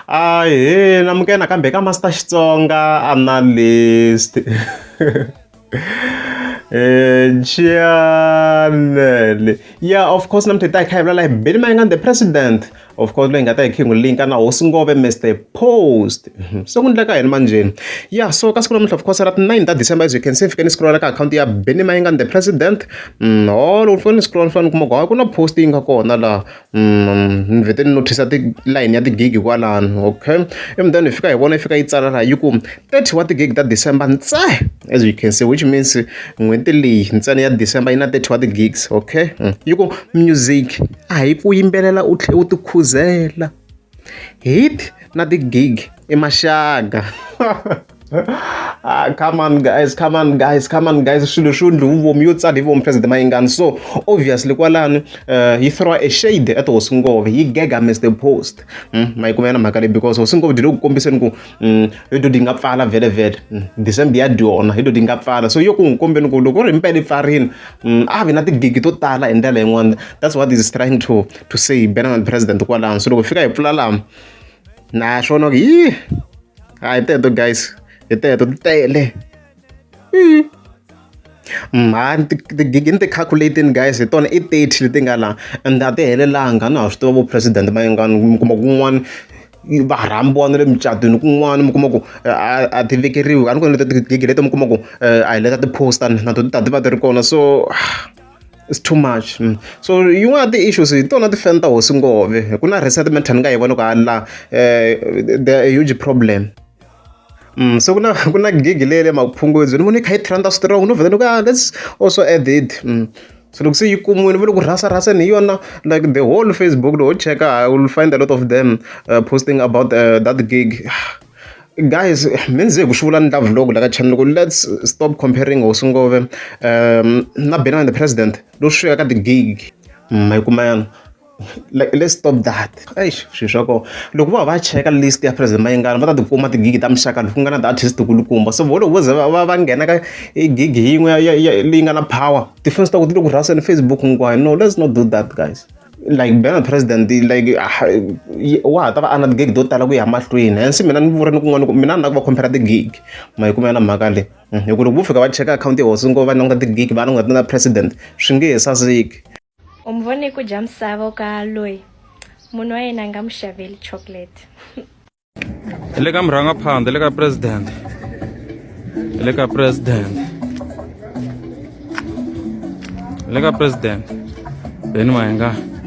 namukena kambe ka Master Xitsonga analyst. Channel. Yeah, of course, nam tita kai like Benny Mayengani the president. Of course, lo ngata ikhingu link na usingove Mr. Post. So kundleka yini manje? Yeah, so ka siku of course at 9 December, as you can see, if you can scroll ka account ya Benny Mayengani the president. All of you scroll fan kuma kwa kuna posting ka kona la. Nivete notice the line ya the gig kwalana, okay? And then if I want ifika itsala la yuku 30 what the gig that December ntsa, as you can see, which means ngwenteli ntsana ya December ina 30 what the gigs, okay? Yuku music ayikuyimbelela utle utukhuzela hit na the gig emashaga. Come on guys, shundlu uvom yotsali uvom President Mayengani. So obviously kwalani he throw a shade at Osingove, he gega Mr. Post mayikumena makale because Osingove did ukukombiseni ku yodo dingapfala vele December ya diona yodo dingapfala, so yoku ngikombeni ku loko rimpele farini ave na tigigi to tala endlela yin'wana. That's what he's trying to say Benny president kwalani. So loko fika hi pfula lama na shona hi teto guys, teto tele man the gig in the calculating guys it on 880 leti nga la and that helelanga na swi tiva president Mayengani mukuma kun'wana va rhambiwa na le micatwini kun'wana mukuma ku a ti vekeriwi a ni kona leti gig leti mukuma ku a hi leta ti-posta na to ti va ti ri kona, so it's too much. So yin'wana ti issues hi tona ti fan ta Osingove ku na resettlement ni nga yi vona ku hala there a huge problem. So kuna gig lele maphunguzweni muni kha tranda strong no vela ka let's also add it. So look see you kumuni vele ku rasa ni yona like the whole Facebook do check I will find a lot of them posting about that gig. Guys, menze kushula nda vlog la ka channel, let's stop comparing Osingove na Benny the president lo share ka the gig mayikumana. Like let's stop that. Shishoko loko va cheka list ya President Mayengani va ta tikuma tigigi ta mixaka loku nga na the artist kulukumba, so volo voze va nghena ka gig yin'we leyi nga na power difference ta ku ti le ku rasa ni Facebook ngwayo. No, let's not do that guys. Like Benny president like wa ta va ana gig do tala ku ya mahlweni hensi mina ni vuri ni kun'wana mina na ku va compare the gig mayikumana mhaka le hikuva loko vo fika va cheka account ya Osingove va nonga the gig va nonga na president swi nge he saseki. Umvone ku jamsava ka loyi munhu wa yena nga mxaveli chocolate le ka murhanga phanda le ka president Benny Mayengani.